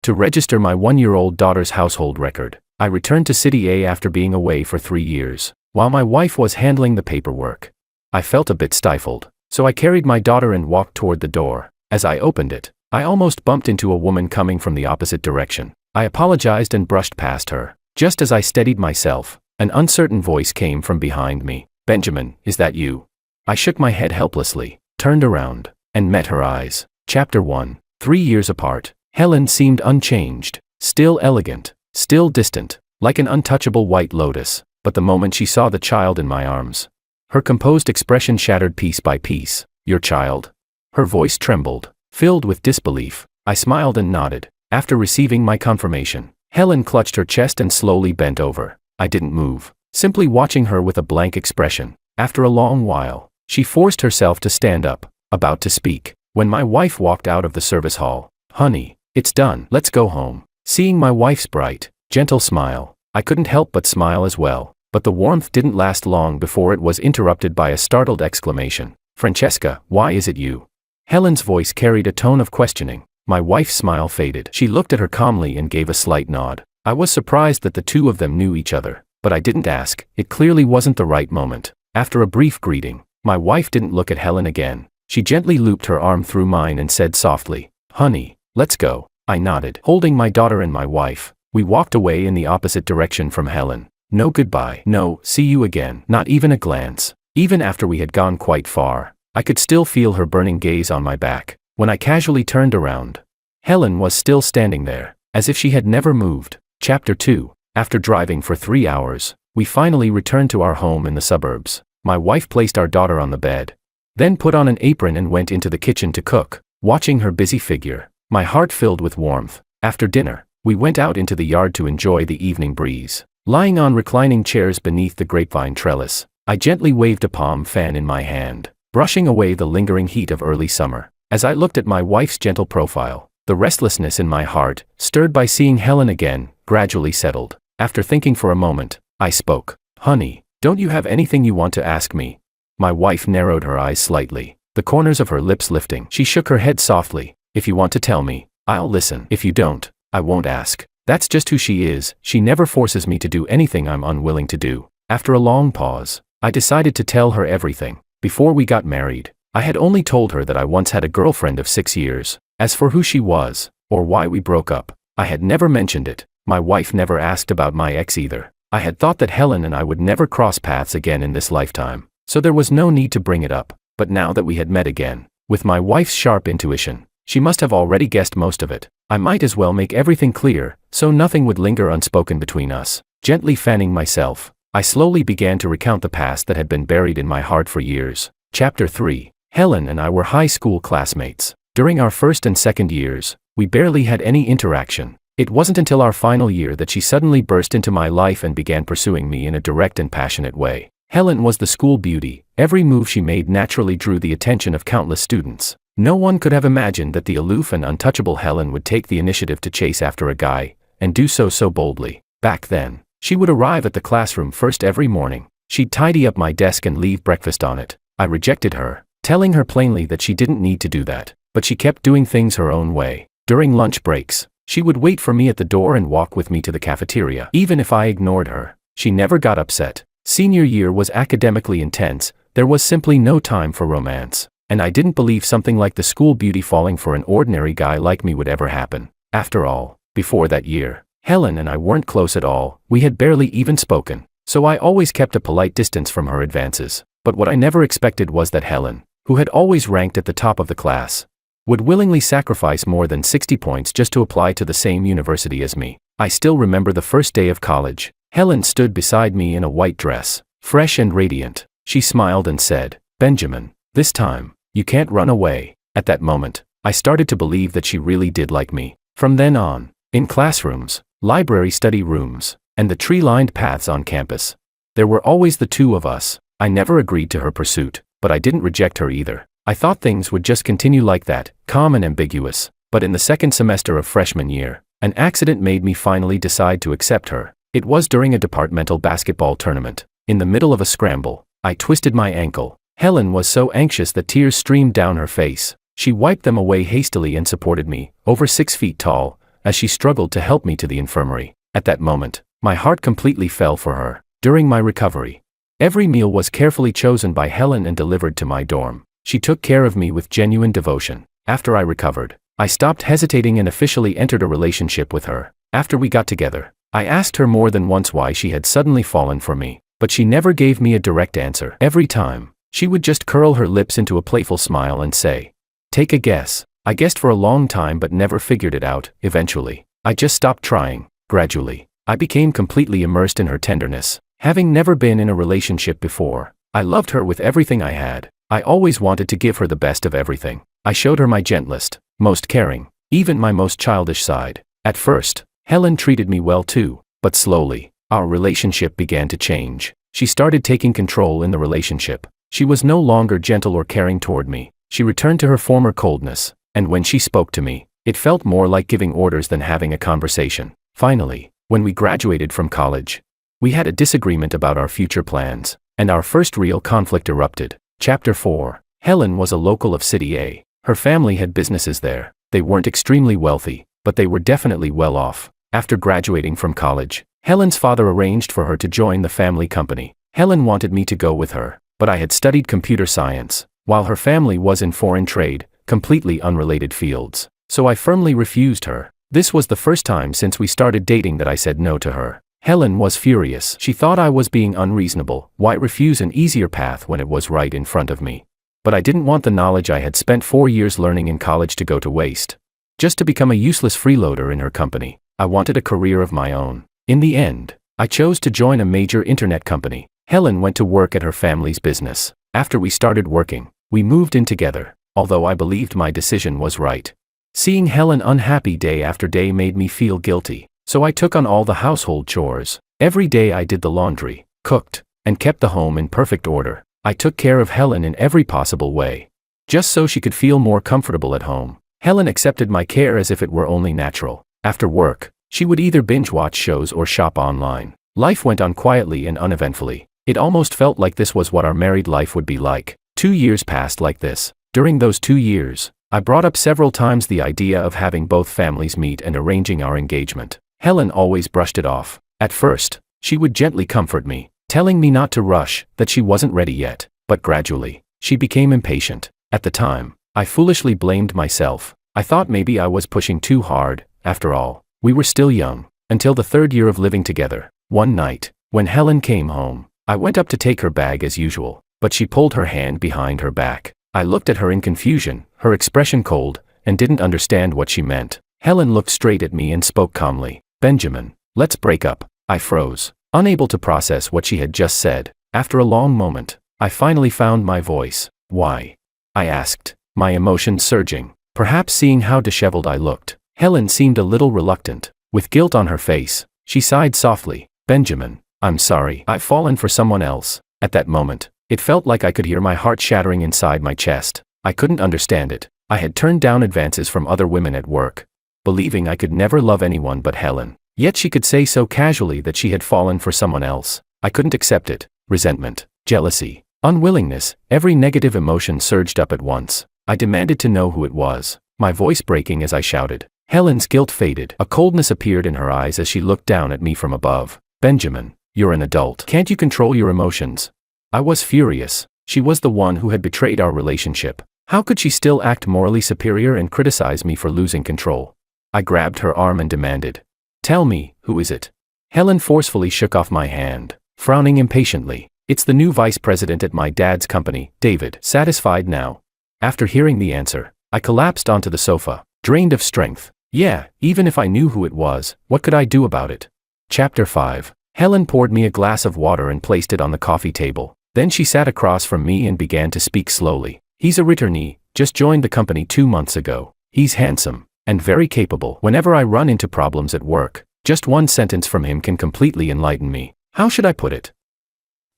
to register my 1-year-old daughter's household record. I returned to City A after being away for 3 years, while my wife was handling the paperwork. I felt a bit stifled, so I carried my daughter and walked toward the door. As I opened it, I almost bumped into a woman coming from the opposite direction. I apologized and brushed past her. Just as I steadied myself, an uncertain voice came from behind me. "Benjamin, is that you?" I shook my head helplessly, turned around, and met her eyes. Chapter 1. 3 years apart. Helen seemed unchanged, still elegant, still distant, like an untouchable white lotus, but the moment she saw the child in my arms, her composed expression shattered piece by piece. "Your child?" Her voice trembled, filled with disbelief. I smiled and nodded. After receiving my confirmation, Helen clutched her chest and slowly bent over. I didn't move, simply watching her with a blank expression. After a long while, she forced herself to stand up, about to speak, when my wife walked out of the service hall. "Honey, it's done, let's go home." Seeing my wife's bright, gentle smile, I couldn't help but smile as well, but the warmth didn't last long before it was interrupted by a startled exclamation. "Francesca, why is it you?" Helen's voice carried a tone of questioning. My wife's smile faded. She looked at her calmly and gave a slight nod. I was surprised that the two of them knew each other, but I didn't ask. It clearly wasn't the right moment. After a brief greeting, my wife didn't look at Helen again. She gently looped her arm through mine and said softly, "Honey, let's go." I nodded. Holding my daughter and my wife, we walked away in the opposite direction from Helen. No goodbye, no "see you again," not even a glance. Even after we had gone quite far, I could still feel her burning gaze on my back. When I casually turned around, Helen was still standing there, as if she had never moved. Chapter 2. After driving for 3 hours, we finally returned to our home in the suburbs. My wife placed our daughter on the bed, then put on an apron and went into the kitchen to cook. Watching her busy figure, my heart filled with warmth. After dinner, we went out into the yard to enjoy the evening breeze. Lying on reclining chairs beneath the grapevine trellis, I gently waved a palm fan in my hand, brushing away the lingering heat of early summer. As I looked at my wife's gentle profile, the restlessness in my heart, stirred by seeing Helen again, gradually settled. After thinking for a moment, I spoke. "Honey, don't you have anything you want to ask me?" My wife narrowed her eyes slightly, the corners of her lips lifting. She shook her head softly. "If you want to tell me, I'll listen. If you don't, I won't ask." That's just who she is. She never forces me to do anything I'm unwilling to do. After a long pause, I decided to tell her everything. Before we got married, I had only told her that I once had a girlfriend of 6 years. As for who she was, or why we broke up, I had never mentioned it. My wife never asked about my ex either. I had thought that Helen and I would never cross paths again in this lifetime, so there was no need to bring it up. But now that we had met again, with my wife's sharp intuition, she must have already guessed most of it. I might as well make everything clear, so nothing would linger unspoken between us. Gently fanning myself, I slowly began to recount the past that had been buried in my heart for years. Chapter 3. Helen and I were high school classmates. During our first and second years, we barely had any interaction. It wasn't until our final year that she suddenly burst into my life and began pursuing me in a direct and passionate way. Helen was the school beauty. Every move she made naturally drew the attention of countless students. No one could have imagined that the aloof and untouchable Helen would take the initiative to chase after a guy, and do so boldly. Back then, she would arrive at the classroom first every morning. She'd tidy up my desk and leave breakfast on it. I rejected her, telling her plainly that she didn't need to do that, but she kept doing things her own way. During lunch breaks, she would wait for me at the door and walk with me to the cafeteria. Even if I ignored her, she never got upset. Senior year was academically intense. There was simply no time for romance, and I didn't believe something like the school beauty falling for an ordinary guy like me would ever happen. After all, before that year, Helen and I weren't close at all. We had barely even spoken, so I always kept a polite distance from her advances. But what I never expected was that Helen, who had always ranked at the top of the class, would willingly sacrifice more than 60 points just to apply to the same university as me. I still remember the first day of college. Helen stood beside me in a white dress, fresh and radiant. She smiled and said, "Benjamin, this time, you can't run away." At that moment, I started to believe that she really did like me. From then on, in classrooms, library study rooms, and the tree-lined paths on campus, there were always the two of us. I never agreed to her pursuit, but I didn't reject her either. I thought things would just continue like that, calm and ambiguous. But in the second semester of freshman year, an accident made me finally decide to accept her. It was during a departmental basketball tournament. In the middle of a scramble, I twisted my ankle. Helen was so anxious that tears streamed down her face. She wiped them away hastily and supported me, over 6 feet tall, as she struggled to help me to the infirmary. At that moment, my heart completely fell for her. During my recovery, every meal was carefully chosen by Helen and delivered to my dorm. She took care of me with genuine devotion. After I recovered, I stopped hesitating and officially entered a relationship with her. After we got together, I asked her more than once why she had suddenly fallen for me, but she never gave me a direct answer. Every time, she would just curl her lips into a playful smile and say, "Take a guess." I guessed for a long time but never figured it out. Eventually, I just stopped trying. Gradually, I became completely immersed in her tenderness. Having never been in a relationship before, I loved her with everything I had. I always wanted to give her the best of everything. I showed her my gentlest, most caring, even my most childish side. At first, Helen treated me well too, but slowly, our relationship began to change. She started taking control in the relationship. She was no longer gentle or caring toward me. She returned to her former coldness, and when she spoke to me, it felt more like giving orders than having a conversation. Finally, when we graduated from college, we had a disagreement about our future plans, and our first real conflict erupted. Chapter 4. Helen was a local of City A. Her family had businesses there. They weren't extremely wealthy, but they were definitely well off. After graduating from college, Helen's father arranged for her to join the family company. Helen wanted me to go with her, but I had studied computer science, while her family was in foreign trade, completely unrelated fields. So I firmly refused her. This was the first time since we started dating that I said no to her. Helen was furious. She thought I was being unreasonable. Why refuse an easier path when it was right in front of me? But I didn't want the knowledge I had spent 4 years learning in college to go to waste, just to become a useless freeloader in her company. I wanted a career of my own. In the end, I chose to join a major internet company. Helen went to work at her family's business. After we started working, we moved in together, although I believed my decision was right. Seeing Helen unhappy day after day made me feel guilty, so I took on all the household chores. Every day I did the laundry, cooked, and kept the home in perfect order. I took care of Helen in every possible way, just so she could feel more comfortable at home. Helen accepted my care as if it were only natural. After work, she would either binge-watch shows or shop online. Life went on quietly and uneventfully. It almost felt like this was what our married life would be like. 2 years passed like this. During those 2 years, I brought up several times the idea of having both families meet and arranging our engagement. Helen always brushed it off. At first, she would gently comfort me, telling me not to rush, that she wasn't ready yet. But gradually, she became impatient. At the time, I foolishly blamed myself. I thought maybe I was pushing too hard. After all, we were still young, until the 3rd year of living together. One night, when Helen came home, I went up to take her bag as usual, but she pulled her hand behind her back. I looked at her in confusion, her expression cold, and didn't understand what she meant. Helen looked straight at me and spoke calmly. "Benjamin, let's break up." I froze, unable to process what she had just said. After a long moment, I finally found my voice. "Why?" I asked, my emotions surging. Perhaps seeing how disheveled I looked, Helen seemed a little reluctant. With guilt on her face, she sighed softly. "Benjamin, I'm sorry. I've fallen for someone else." At that moment, it felt like I could hear my heart shattering inside my chest. I couldn't understand it. I had turned down advances from other women at work, believing I could never love anyone but Helen. Yet she could say so casually that she had fallen for someone else. I couldn't accept it. Resentment, jealousy, unwillingness, every negative emotion surged up at once. I demanded to know who it was, my voice breaking as I shouted. Helen's guilt faded. A coldness appeared in her eyes as she looked down at me from above. "Benjamin, you're an adult. Can't you control your emotions?" I was furious. She was the one who had betrayed our relationship. How could she still act morally superior and criticize me for losing control? I grabbed her arm and demanded, "Tell me, who is it?" Helen forcefully shook off my hand, frowning impatiently. "It's the new vice president at my dad's company, David." Satisfied now? After hearing the answer, I collapsed onto the sofa, drained of strength. Yeah, even if I knew who it was, what could I do about it? Chapter 5. Helen poured me a glass of water and placed it on the coffee table. Then she sat across from me and began to speak slowly. "He's a returnee, just joined the company 2 months ago. He's handsome, and very capable. Whenever I run into problems at work, just one sentence from him can completely enlighten me. How should I put it?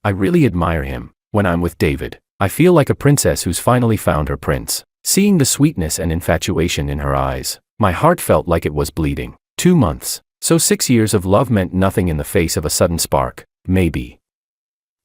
I really admire him. When I'm with David, I feel like a princess who's finally found her prince." Seeing the sweetness and infatuation in her eyes, my heart felt like it was bleeding. 2 months. So 6 years of love meant nothing in the face of a sudden spark. Maybe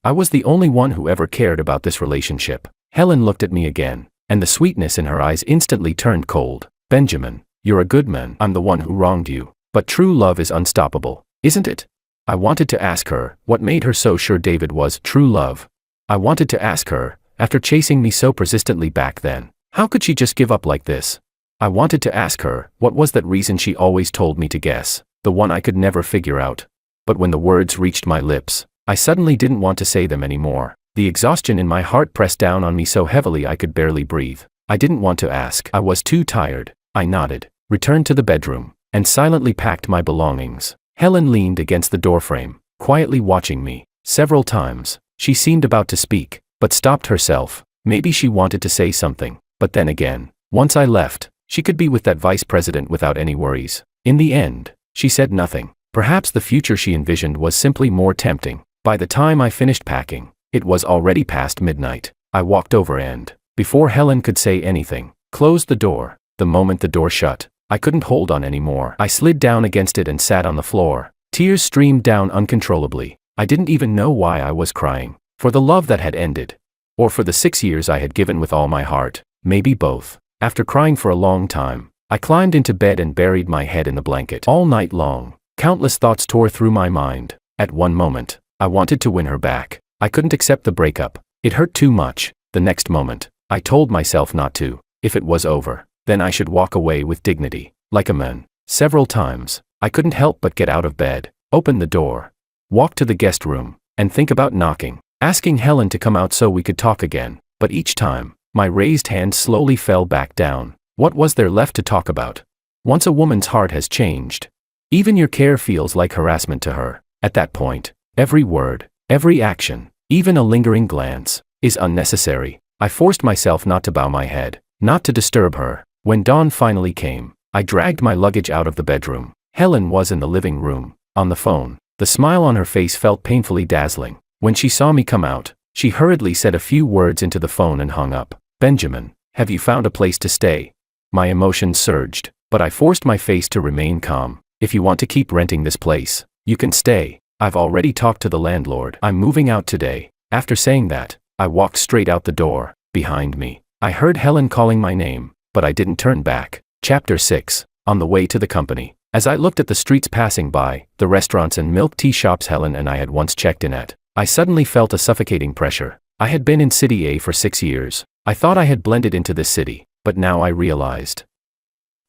I was the only one who ever cared about this relationship. Helen looked at me again, and the sweetness in her eyes instantly turned cold. "Benjamin, You're a good man. I'm the one who wronged you. But true love is unstoppable, isn't it? I wanted to ask her, what made her so sure David was true love? I wanted to ask her, after chasing me so persistently back then, how could she just give up like this? I wanted to ask her, what was that reason she always told me to guess, the one I could never figure out? But when the words reached my lips, I suddenly didn't want to say them anymore. The exhaustion in my heart pressed down on me so heavily I could barely breathe. I didn't want to ask. I was too tired. I nodded, returned to the bedroom, and silently packed my belongings. Helen leaned against the doorframe, quietly watching me. Several times, she seemed about to speak, but stopped herself. Maybe she wanted to say something, but then again, once I left, she could be with that vice president without any worries. In the end, she said nothing. Perhaps the future she envisioned was simply more tempting. By the time I finished packing, it was already past midnight. I walked over and, before Helen could say anything, closed the door. The moment the door shut, I couldn't hold on anymore. I slid down against it and sat on the floor. Tears streamed down uncontrollably. I didn't even know why I was crying. For the love that had ended. Or for the 6 years I had given with all my heart. Maybe both. After crying for a long time, I climbed into bed and buried my head in the blanket. All night long, countless thoughts tore through my mind. At one moment, I wanted to win her back. I couldn't accept the breakup. It hurt too much. The next moment, I told myself not to. If it was over, then I should walk away with dignity, like a man. Several times, I couldn't help but get out of bed, open the door, walk to the guest room, and think about knocking, asking Helen to come out so we could talk again. But each time, my raised hand slowly fell back down. What was there left to talk about? Once a woman's heart has changed, even your care feels like harassment to her. At that point, every word, every action, even a lingering glance, is unnecessary. I forced myself not to bow my head, not to disturb her. When dawn finally came, I dragged my luggage out of the bedroom. Helen was in the living room, on the phone. The smile on her face felt painfully dazzling. When she saw me come out, she hurriedly said a few words into the phone and hung up. Benjamin, have you found a place to stay? My emotions surged, but I forced my face to remain calm. If you want to keep renting this place, you can stay. I've already talked to the landlord. I'm moving out today. After saying that, I walked straight out the door. Behind me, I heard Helen calling my name, but I didn't turn back. Chapter 6. On the way to the company. As I looked at the streets passing by, the restaurants and milk tea shops Helen and I had once checked in at, I suddenly felt a suffocating pressure. I had been in City A for 6 years. I thought I had blended into this city, but now I realized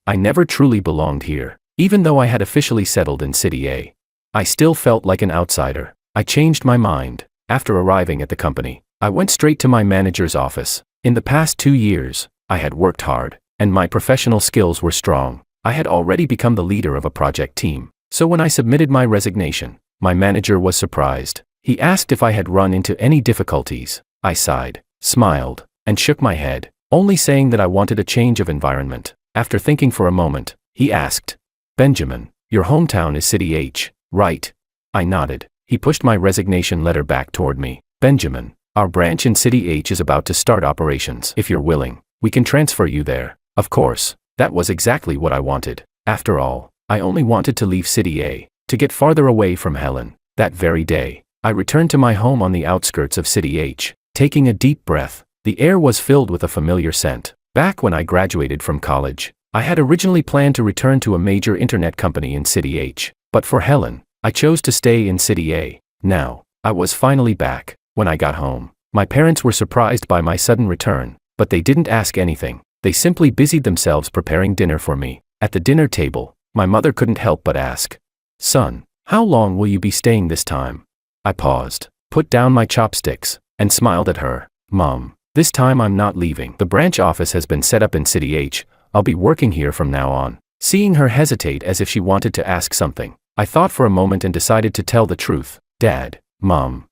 I never truly belonged here. Even though I had officially settled in City A, I still felt like an outsider. I changed my mind. After arriving at the company, I went straight to my manager's office. In the past 2 years, I had worked hard, and my professional skills were strong. I had already become the leader of a project team. So when I submitted my resignation, my manager was surprised. He asked if I had run into any difficulties. I sighed, smiled, and shook my head, only saying that I wanted a change of environment. After thinking for a moment, he asked, Benjamin, your hometown is City H, right? I nodded. He pushed my resignation letter back toward me. Benjamin, our branch in City H is about to start operations. If you're willing, we can transfer you there. Of course, that was exactly what I wanted. After all, I only wanted to leave City A, to get farther away from Helen. That very day, I returned to my home on the outskirts of City H. Taking a deep breath, the air was filled with a familiar scent. Back when I graduated from college, I had originally planned to return to a major internet company in City H. But for Helen, I chose to stay in City A. Now, I was finally back. When I got home, my parents were surprised by my sudden return, but they didn't ask anything. They simply busied themselves preparing dinner for me. At the dinner table, my mother couldn't help but ask, Son, how long will you be staying this time? I paused, put down my chopsticks, and smiled at her. Mom, this time I'm not leaving. The branch office has been set up in City H. I'll be working here from now on. Seeing her hesitate as if she wanted to ask something, I thought for a moment and decided to tell the truth. Dad, Mom.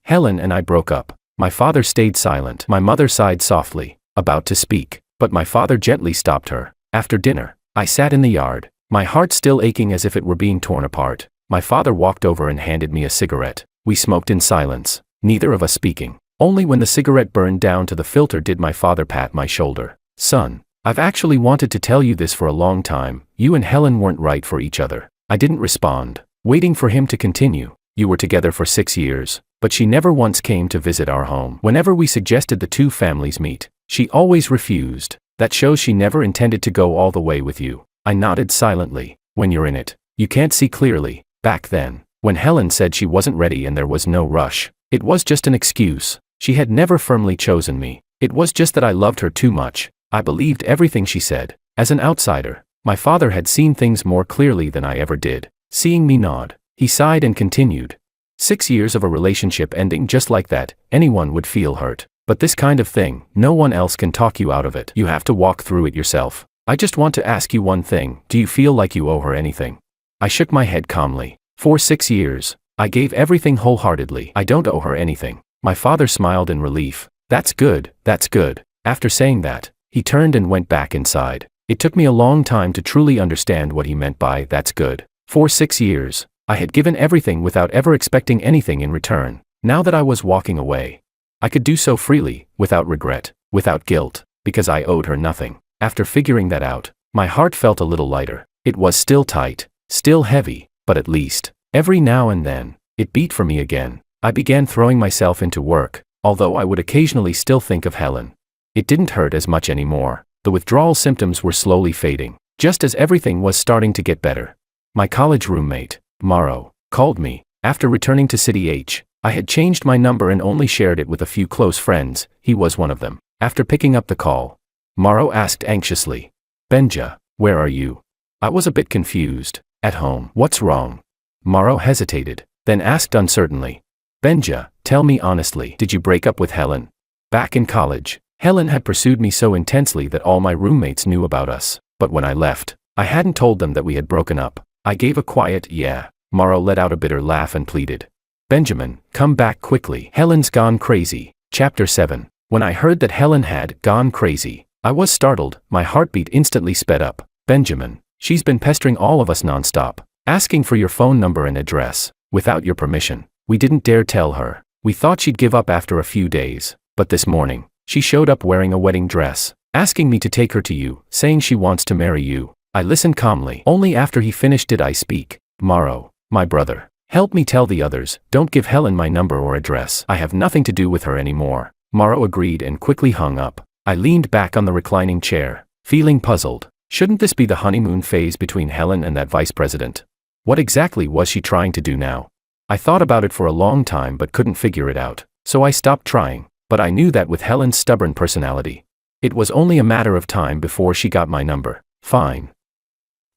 Helen and I broke up. My father stayed silent. My mother sighed softly, about to speak, but my father gently stopped her. After dinner, I sat in the yard, my heart still aching as if it were being torn apart. My father walked over and handed me a cigarette. We smoked in silence, neither of us speaking. Only when the cigarette burned down to the filter did my father pat my shoulder. Son, I've actually wanted to tell you this for a long time. You and Helen weren't right for each other. I didn't respond, waiting for him to continue. You were together for 6 years, but she never once came to visit our home. Whenever we suggested the two families meet, she always refused. That shows she never intended to go all the way with you. I nodded silently. When you're in it, you can't see clearly. Back then, when Helen said she wasn't ready and there was no rush, it was just an excuse. She had never firmly chosen me. It was just that I loved her too much. I believed everything she said. As an outsider, my father had seen things more clearly than I ever did. Seeing me nod, he sighed and continued. 6 years of a relationship ending just like that, anyone would feel hurt. But this kind of thing, no one else can talk you out of it. You have to walk through it yourself. I just want to ask you one thing. Do you feel like you owe her anything? I shook my head calmly. For 6 years, I gave everything wholeheartedly. I don't owe her anything. My father smiled in relief. That's good, that's good. After saying that, he turned and went back inside. It took me a long time to truly understand what he meant by that's good. For 6 years, I had given everything without ever expecting anything in return. Now that I was walking away, I could do so freely, without regret, without guilt, because I owed her nothing. After figuring that out, my heart felt a little lighter. It was still tight, still heavy, but at least, every now and then, it beat for me again. I began throwing myself into work, although I would occasionally still think of Helen. It didn't hurt as much anymore. The withdrawal symptoms were slowly fading, just as everything was starting to get better. My college roommate, Morrow, called me. After returning to City H, I had changed my number and only shared it with a few close friends. He was one of them. After picking up the call, Morrow asked anxiously, Benja, where are you? I was a bit confused. At home. What's wrong? Morrow hesitated, then asked uncertainly, Benja, tell me honestly, did you break up with Helen? Back in college, Helen had pursued me so intensely that all my roommates knew about us. But when I left, I hadn't told them that we had broken up. I gave a quiet, yeah. Morrow let out a bitter laugh and pleaded, Benjamin, come back quickly. Helen's gone crazy. Chapter 7. When I heard that Helen had gone crazy, I was startled. My heartbeat instantly sped up. Benjamin, she's been pestering all of us nonstop, asking for your phone number and address, without your permission. We didn't dare tell her. We thought she'd give up after a few days. But this morning, she showed up wearing a wedding dress, asking me to take her to you, saying she wants to marry you. I listened calmly. Only after he finished did I speak. Morrow, my brother, help me tell the others, don't give Helen my number or address. I have nothing to do with her anymore. Morrow agreed and quickly hung up. I leaned back on the reclining chair, feeling puzzled. Shouldn't this be the honeymoon phase between Helen and that vice president? What exactly was she trying to do now? I thought about it for a long time but couldn't figure it out, so I stopped trying. But I knew that with Helen's stubborn personality, it was only a matter of time before she got my number. Fine.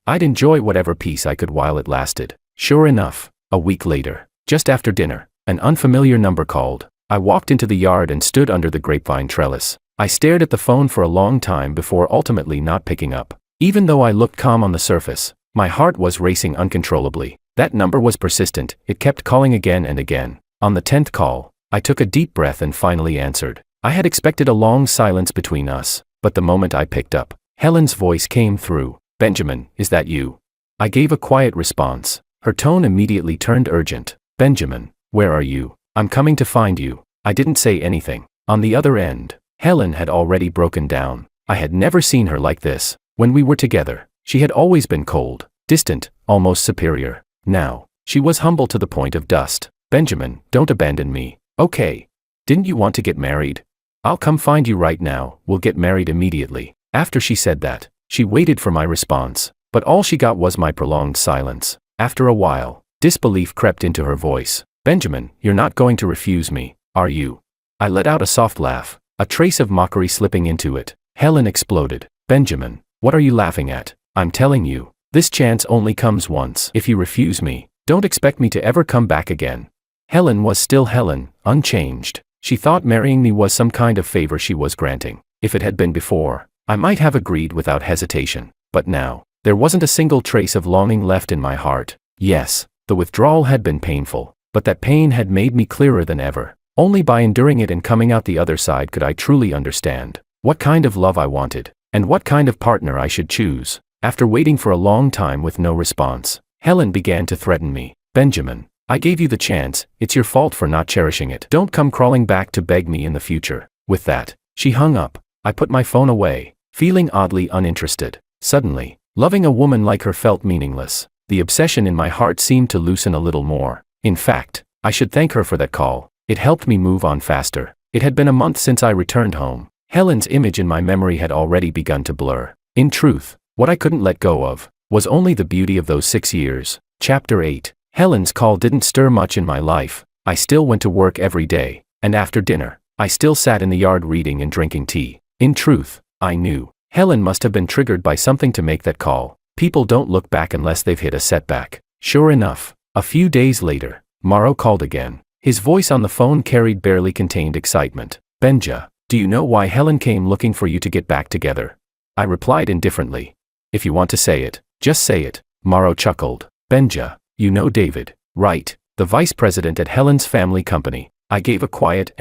I'd enjoy whatever peace I could while it lasted. Sure enough, a week later, just after dinner, an unfamiliar number called. I walked into the yard and stood under the grapevine trellis. I stared at the phone for a long time before ultimately not picking up. Even though I looked calm on the surface, my heart was racing uncontrollably. That number was persistent. It kept calling again and again. On the 10th call, I took a deep breath and finally answered. I had expected a long silence between us, but the moment I picked up, Helen's voice came through. Benjamin, is that you? I gave a quiet response. Her tone immediately turned urgent. Benjamin, where are you? I'm coming to find you. I didn't say anything. On the other end, Helen had already broken down. I had never seen her like this. When we were together, she had always been cold, distant, almost superior. Now, she was humble to the point of dust. Benjamin, don't abandon me. Okay. Didn't you want to get married? I'll come find you right now. We'll get married immediately. After she said that, she waited for my response, but all she got was my prolonged silence. After a while, disbelief crept into her voice. Benjamin, you're not going to refuse me, are you? I let out a soft laugh, a trace of mockery slipping into it. Helen exploded. Benjamin, what are you laughing at? I'm telling you, this chance only comes once. If you refuse me, don't expect me to ever come back again. Helen was still Helen, unchanged. She thought marrying me was some kind of favor she was granting. If it had been before, I might have agreed without hesitation. But now, there wasn't a single trace of longing left in my heart. Yes, the withdrawal had been painful, but that pain had made me clearer than ever. Only by enduring it and coming out the other side could I truly understand what kind of love I wanted, and what kind of partner I should choose. After waiting for a long time with no response, Helen began to threaten me. Benjamin, I gave you the chance. It's your fault for not cherishing it. Don't come crawling back to beg me in the future. With that, she hung up. I put my phone away, feeling oddly uninterested. Suddenly, loving a woman like her felt meaningless. The obsession in my heart seemed to loosen a little more. In fact, I should thank her for that call. It helped me move on faster. It had been a month since I returned home. Helen's image in my memory had already begun to blur. In truth, what I couldn't let go of was only the beauty of those 6 years. Chapter 8. Helen's call didn't stir much in my life. I still went to work every day, and after dinner, I still sat in the yard reading and drinking tea. In truth, I knew Helen must have been triggered by something to make that call. People don't look back unless they've hit a setback. Sure enough, a few days later, Morrow called again. His voice on the phone carried barely contained excitement. "Benja, do you know why Helen came looking for you to get back together?" I replied indifferently. "If you want to say it, just say it." Morrow chuckled. "Benja, you know David, right? The vice president at Helen's family company." I gave a quiet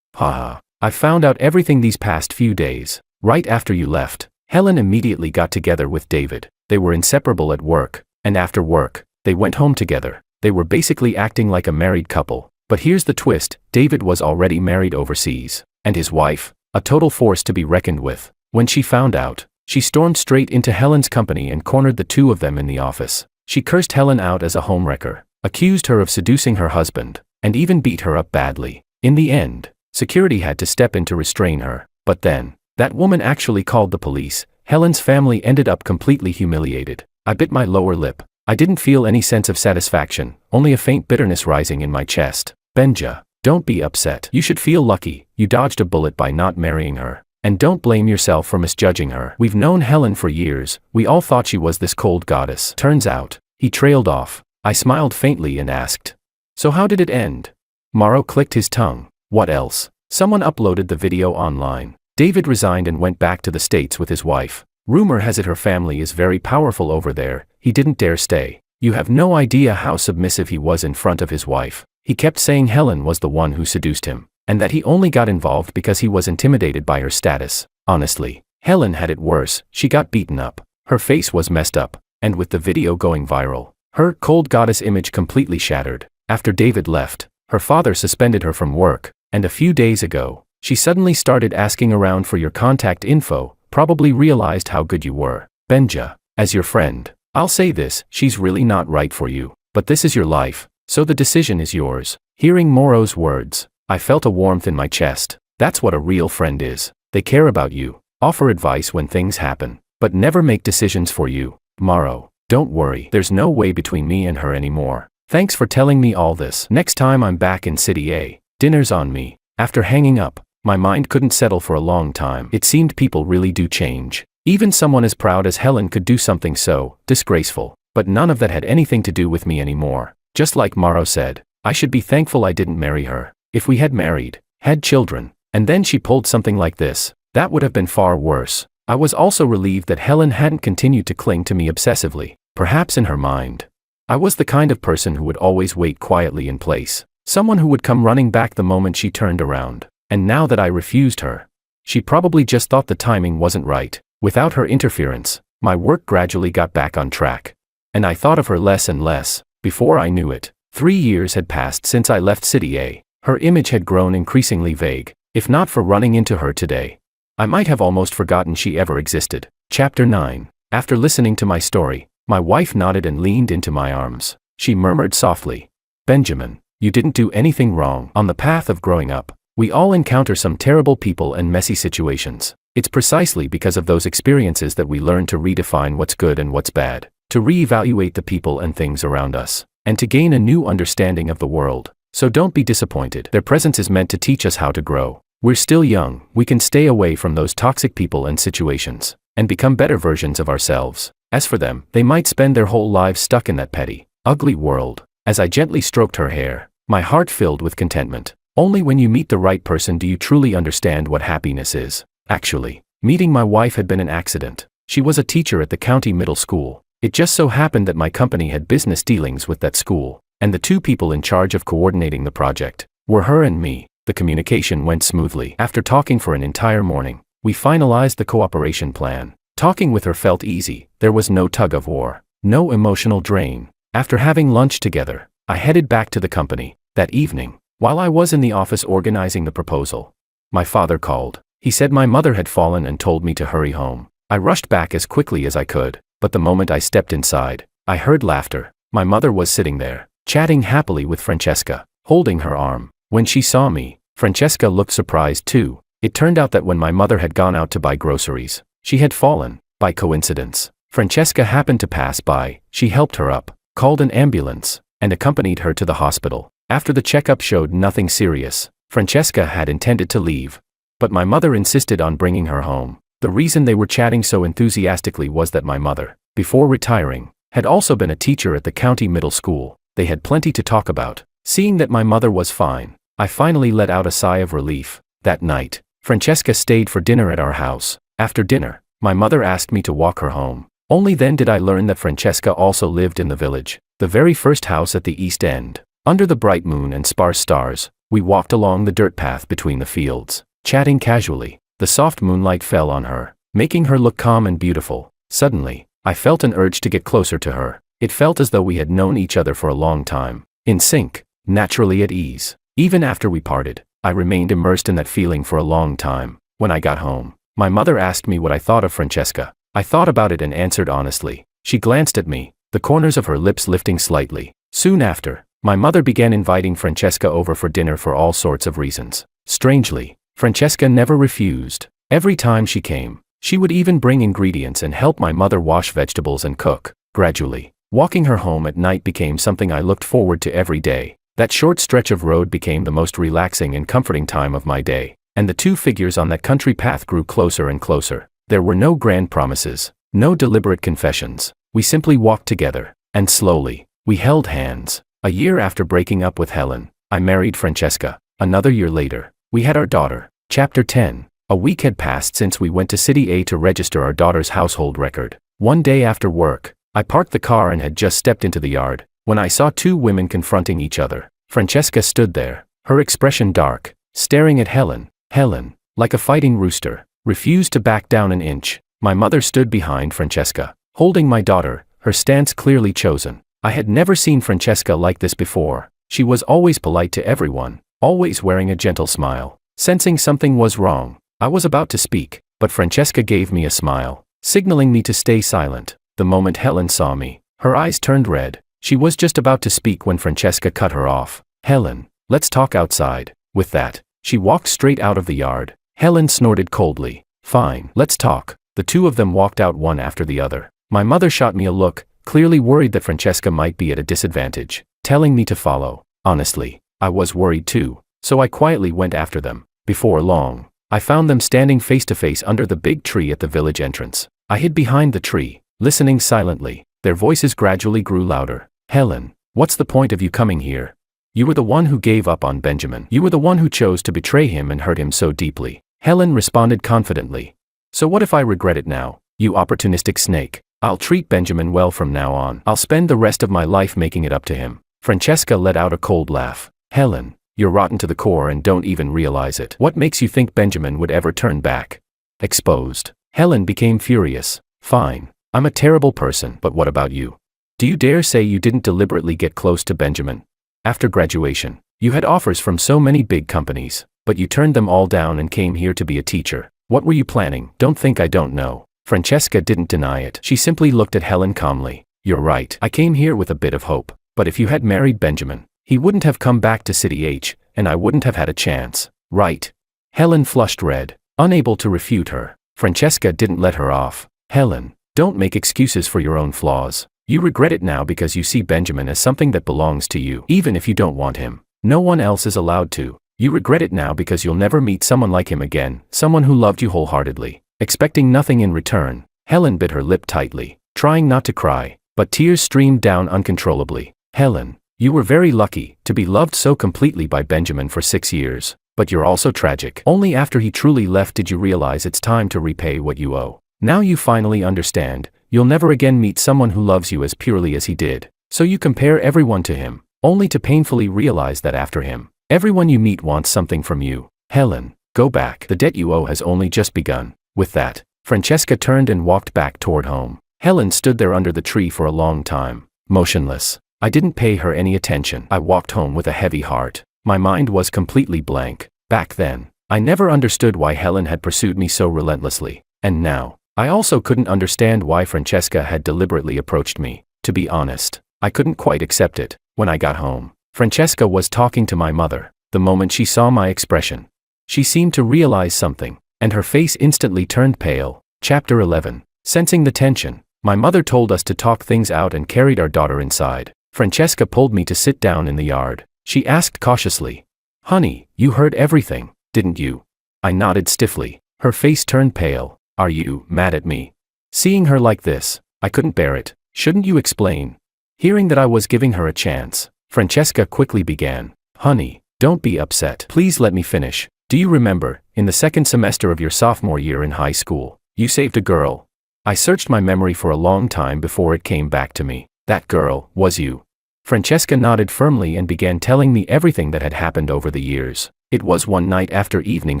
Haha. "I found out everything these past few days. Right after you left, Helen immediately got together with David. They were inseparable at work, and after work, they went home together. They were basically acting like a married couple. But here's the twist, David was already married overseas, and his wife, a total force to be reckoned with. When she found out, she stormed straight into Helen's company and cornered the two of them in the office. She cursed Helen out as a homewrecker, accused her of seducing her husband, and even beat her up badly. In the end, security had to step in to restrain her. But then, that woman actually called the police. Helen's family ended up completely humiliated. I bit my lower lip. I didn't feel any sense of satisfaction, only a faint bitterness rising in my chest. "Benja, don't be upset. You should feel lucky. You dodged a bullet by not marrying her. And don't blame yourself for misjudging her. We've known Helen for years. We all thought she was this cold goddess. Turns out." He trailed off. I smiled faintly and asked, "So how did it end?" Morrow clicked his tongue. "What else? Someone uploaded the video online. David resigned and went back to the States with his wife. Rumor has it her family is very powerful over there. He didn't dare stay. You have no idea how submissive he was in front of his wife. He kept saying Helen was the one who seduced him, and that he only got involved because he was intimidated by her status. Honestly, Helen had it worse. She got beaten up. Her face was messed up, and with the video going viral, her cold goddess image completely shattered. After David left, her father suspended her from work, and a few days ago, she suddenly started asking around for your contact info, probably realized how good you were. Benja, as your friend, I'll say this, she's really not right for you, but this is your life, so the decision is yours." Hearing Morrow's words, I felt a warmth in my chest. That's what a real friend is. They care about you, offer advice when things happen, but never make decisions for you. Morrow, don't worry, there's no way between me and her anymore. Thanks for telling me all this. Next time I'm back in City A, dinner's on me. After hanging up, my mind couldn't settle for a long time. It seemed people really do change. Even someone as proud as Helen could do something so disgraceful, but none of that had anything to do with me anymore. Just like Morrow said, I should be thankful I didn't marry her. If we had married, had children, and then she pulled something like this, that would have been far worse. I was also relieved that Helen hadn't continued to cling to me obsessively. Perhaps in her mind, I was the kind of person who would always wait quietly in place. Someone who would come running back the moment she turned around. And now that I refused her, she probably just thought the timing wasn't right. Without her interference, my work gradually got back on track. And I thought of her less and less. Before I knew it, 3 years had passed since I left City A. Her image had grown increasingly vague. If not for running into her today, I might have almost forgotten she ever existed. Chapter 9. After listening to my story, my wife nodded and leaned into my arms. She murmured softly, "Benjamin, you didn't do anything wrong. On the path of growing up, we all encounter some terrible people and messy situations. It's precisely because of those experiences that we learn to redefine what's good and what's bad, to reevaluate the people and things around us, and to gain a new understanding of the world. So don't be disappointed. Their presence is meant to teach us how to grow. We're still young, we can stay away from those toxic people and situations, and become better versions of ourselves. As for them, they might spend their whole lives stuck in that petty, ugly world." As I gently stroked her hair, my heart filled with contentment. Only when you meet the right person do you truly understand what happiness is. Actually, meeting my wife had been an accident. She was a teacher at the county middle school. It just so happened that my company had business dealings with that school, and the two people in charge of coordinating the project were her and me. The communication went smoothly. After talking for an entire morning, we finalized the cooperation plan. Talking with her felt easy. There was no tug of war, no emotional drain. After having lunch together, I headed back to the company. That evening, while I was in the office organizing the proposal, my father called. He said my mother had fallen and told me to hurry home. I rushed back as quickly as I could, but the moment I stepped inside, I heard laughter. My mother was sitting there, chatting happily with Francesca, holding her arm. When she saw me, Francesca looked surprised too. It turned out that when my mother had gone out to buy groceries, she had fallen, by coincidence. Francesca happened to pass by, she helped her up, called an ambulance, and accompanied her to the hospital. After the checkup showed nothing serious, Francesca had intended to leave. But my mother insisted on bringing her home. The reason they were chatting so enthusiastically was that my mother, before retiring, had also been a teacher at the county middle school. They had plenty to talk about. Seeing that my mother was fine, I finally let out a sigh of relief. That night, Francesca stayed for dinner at our house. After dinner, my mother asked me to walk her home. Only then did I learn that Francesca also lived in the village, the very first house at the East End. Under the bright moon and sparse stars, we walked along the dirt path between the fields, chatting casually. The soft moonlight fell on her, making her look calm and beautiful. Suddenly, I felt an urge to get closer to her. It felt as though we had known each other for a long time, in sync, naturally at ease. Even after we parted, I remained immersed in that feeling for a long time. When I got home, my mother asked me what I thought of Francesca. I thought about it and answered honestly. She glanced at me, the corners of her lips lifting slightly. Soon after, my mother began inviting Francesca over for dinner for all sorts of reasons. Strangely, Francesca never refused. Every time she came, she would even bring ingredients and help my mother wash vegetables and cook. Gradually, walking her home at night became something I looked forward to every day. That short stretch of road became the most relaxing and comforting time of my day, and the two figures on that country path grew closer and closer. There were no grand promises, no deliberate confessions. We simply walked together, and slowly, we held hands. A year after breaking up with Helen, I married Francesca. Another year later, we had our daughter. Chapter 10. A week had passed since we went to City A to register our daughter's household record. One day after work, I parked the car and had just stepped into the yard, when I saw two women confronting each other. Francesca stood there, her expression dark, staring at Helen. Helen, like a fighting rooster, refused to back down an inch. My mother stood behind Francesca, holding my daughter, her stance clearly chosen. I had never seen Francesca like this before. She was always polite to everyone, always wearing a gentle smile. Sensing something was wrong, I was about to speak, but Francesca gave me a smile, signaling me to stay silent. The moment Helen saw me, her eyes turned red. She was just about to speak when Francesca cut her off. Helen, let's talk outside. With that, she walked straight out of the yard. Helen snorted coldly. Fine, let's talk. The two of them walked out one after the other. My mother shot me a look, clearly worried that Francesca might be at a disadvantage, telling me to follow. Honestly, I was worried too, so I quietly went after them. Before long, I found them standing face to face under the big tree at the village entrance. I hid behind the tree, listening silently. Their voices gradually grew louder. Helen, what's the point of you coming here? You were the one who gave up on Benjamin. You were the one who chose to betray him and hurt him so deeply. Helen responded confidently. So what if I regret it now? You opportunistic snake. I'll treat Benjamin well from now on. I'll spend the rest of my life making it up to him. Francesca let out a cold laugh. Helen, you're rotten to the core and don't even realize it. What makes you think Benjamin would ever turn back? Exposed. Helen became furious. Fine, I'm a terrible person, but what about you? Do you dare say you didn't deliberately get close to Benjamin? After graduation, you had offers from so many big companies, but you turned them all down and came here to be a teacher. What were you planning? Don't think I don't know. Francesca didn't deny it. She simply looked at Helen calmly. You're right. I came here with a bit of hope, but if you had married Benjamin, he wouldn't have come back to City H, and I wouldn't have had a chance. Right? Helen flushed red, unable to refute her. Francesca didn't let her off. Helen, don't make excuses for your own flaws. You regret it now because you see Benjamin as something that belongs to you. Even if you don't want him, no one else is allowed to. You regret it now because you'll never meet someone like him again, someone who loved you wholeheartedly, expecting nothing in return. Helen bit her lip tightly, trying not to cry, but tears streamed down uncontrollably. Helen, you were very lucky to be loved so completely by Benjamin for 6 years, but you're also tragic. Only after he truly left did you realize it's time to repay what you owe. Now you finally understand, you'll never again meet someone who loves you as purely as he did. So you compare everyone to him, only to painfully realize that after him, everyone you meet wants something from you. Helen, go back. The debt you owe has only just begun. With that, Francesca turned and walked back toward home. Helen stood there under the tree for a long time, motionless. I didn't pay her any attention. I walked home with a heavy heart. My mind was completely blank. Back then, I never understood why Helen had pursued me so relentlessly. And now, I also couldn't understand why Francesca had deliberately approached me. To be honest, I couldn't quite accept it. When I got home, Francesca was talking to my mother. The moment she saw my expression, She seemed to realize something, and her face instantly turned pale. Chapter 11. Sensing the tension, my mother told us to talk things out and carried our daughter inside. Francesca pulled me to sit down in the yard. She asked cautiously, "Honey, you heard everything, didn't you?" I nodded stiffly. Her face turned pale. "Are you mad at me?" Seeing her like this, I couldn't bear it. "Shouldn't you explain?" Hearing that I was giving her a chance, Francesca quickly began. "Honey, don't be upset. Please let me finish. Do you remember, in the second semester of your sophomore year in high school, you saved a girl?" I searched my memory for a long time before it came back to me. "That girl was you." Francesca nodded firmly and began telling me everything that had happened over the years. It was one night after evening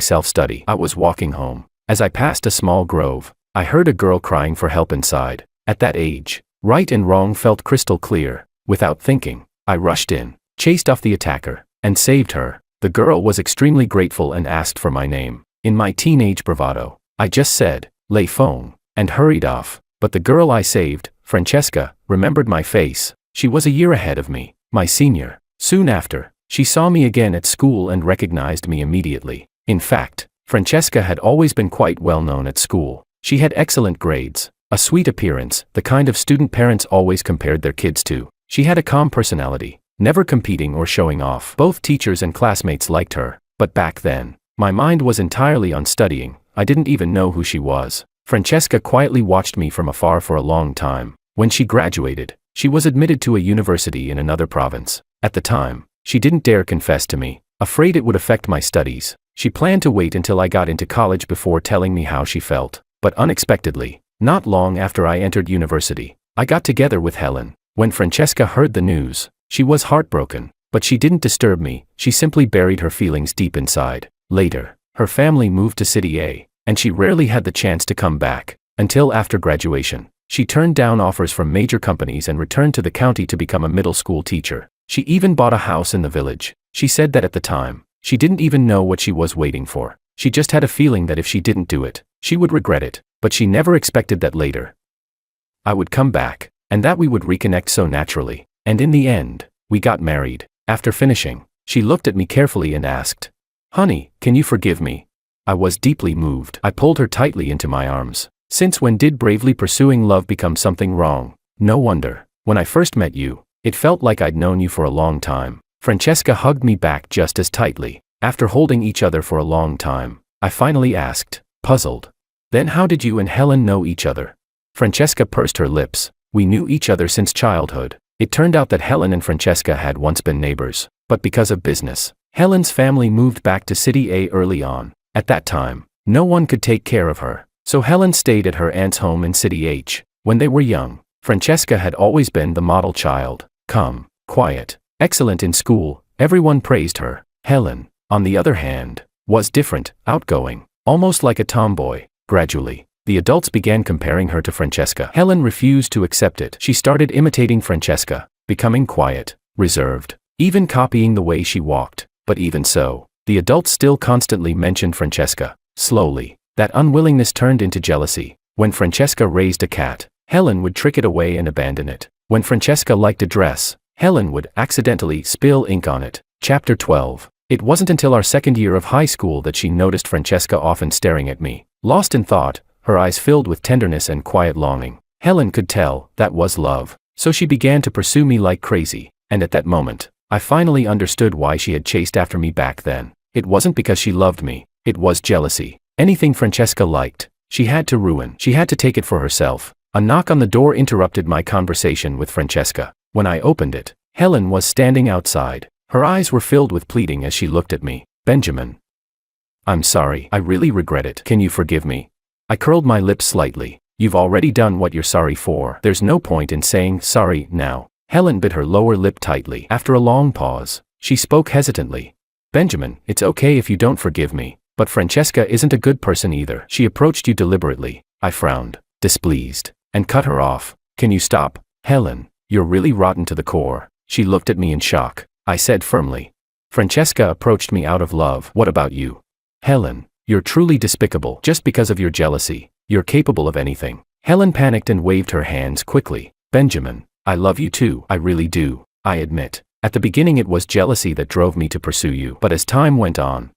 self-study. I was walking home. As I passed a small grove, I heard a girl crying for help inside. At that age, right and wrong felt crystal clear. Without thinking, I rushed in, chased off the attacker, and saved her. The girl was extremely grateful and asked for my name. In my teenage bravado, I just said, "Lay phone," and hurried off. But the girl I saved, Francesca, remembered my face. She was a year ahead of me, my senior. Soon after, she saw me again at school and recognized me immediately. In fact, Francesca had always been quite well known at school. She had excellent grades, a sweet appearance, the kind of student parents always compared their kids to. She had a calm personality, never competing or showing off. Both teachers and classmates liked her, but back then, my mind was entirely on studying. I didn't even know who she was. Francesca quietly watched me from afar for a long time. When she graduated, she was admitted to a university in another province. At the time, she didn't dare confess to me, afraid it would affect my studies. She planned to wait until I got into college before telling me how she felt. But unexpectedly, not long after I entered university, I got together with Helen. When Francesca heard the news, she was heartbroken, but she didn't disturb me. She simply buried her feelings deep inside. Later, her family moved to City A, and she rarely had the chance to come back. Until after graduation, she turned down offers from major companies and returned to the county to become a middle school teacher. She even bought a house in the village. She said that at the time, she didn't even know what she was waiting for. She just had a feeling that if she didn't do it, she would regret it. But she never expected that later I would come back, and that we would reconnect so naturally. And in the end, we got married. After finishing, she looked at me carefully and asked, "Honey, can you forgive me?" I was deeply moved. I pulled her tightly into my arms. Since when did bravely pursuing love become something wrong? No wonder. When I first met you, it felt like I'd known you for a long time. Francesca hugged me back just as tightly. After holding each other for a long time, I finally asked, puzzled, "Then how did you and Helen know each other?" Francesca pursed her lips. "We knew each other since childhood." It turned out that Helen and Francesca had once been neighbors, but because of business, Helen's family moved back to City A early on. At that time, no one could take care of her, so Helen stayed at her aunt's home in City H. When they were young, Francesca had always been the model child, calm, quiet, excellent in school. Everyone praised her. Helen, on the other hand, was different, outgoing, almost like a tomboy. Gradually, the adults began comparing her to Francesca. Helen refused to accept it. She started imitating Francesca, becoming quiet, reserved, even copying the way she walked. But even so, the adults still constantly mentioned Francesca. Slowly, that unwillingness turned into jealousy. When Francesca raised a cat, Helen would trick it away and abandon it. When Francesca liked a dress, Helen would accidentally spill ink on it. Chapter 12. It wasn't until our second year of high school that she noticed Francesca often staring at me, lost in thought, her eyes filled with tenderness and quiet longing. Helen could tell that was love, so she began to pursue me like crazy, and at that moment, I finally understood why she had chased after me back then. It wasn't because she loved me, it was jealousy. Anything Francesca liked, she had to ruin. She had to take it for herself. A knock on the door interrupted my conversation with Francesca. When I opened it, Helen was standing outside. Her eyes were filled with pleading as she looked at me. "Benjamin, I'm sorry. I really regret it. Can you forgive me?" I curled my lips slightly. "You've already done what you're sorry for. There's no point in saying sorry now." Helen bit her lower lip tightly. After a long pause, she spoke hesitantly. "Benjamin, it's okay if you don't forgive me, but Francesca isn't a good person either. She approached you deliberately." I frowned, displeased, and cut her off. "Can you stop? Helen, you're really rotten to the core." She looked at me in shock. I said firmly, "Francesca approached me out of love. What about you?" "Helen, you're truly despicable. Just because of your jealousy, you're capable of anything." Helen panicked and waved her hands quickly. "Benjamin, I love you too. I really do. I admit, at the beginning it was jealousy that drove me to pursue you. But as time went on,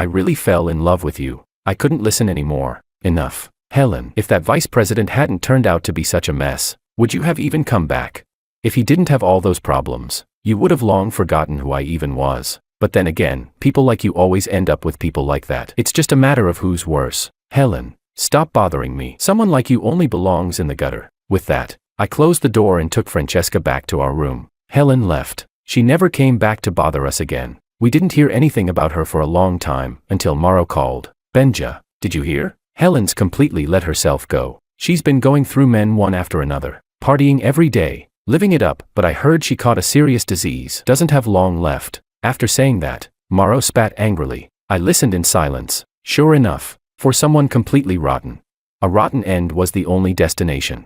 I really fell in love with you. I couldn't listen anymore. Enough. Helen, if that vice president hadn't turned out to be such a mess, would you have even come back? If he didn't have all those problems, you would have long forgotten who I even was. But then again, people like you always end up with people like that. It's just a matter of who's worse. Helen, stop bothering me. Someone like you only belongs in the gutter. With that, I closed the door and took Francesca back to our room. Helen left. She never came back to bother us again. We didn't hear anything about her for a long time, until Mauro called. Benja, did you hear? Helen's completely let herself go. She's been going through men one after another, partying every day, living it up, but I heard she caught a serious disease, doesn't have long left. After saying that, Mauro spat angrily. I listened in silence. Sure enough, for someone completely rotten. A rotten end was the only destination.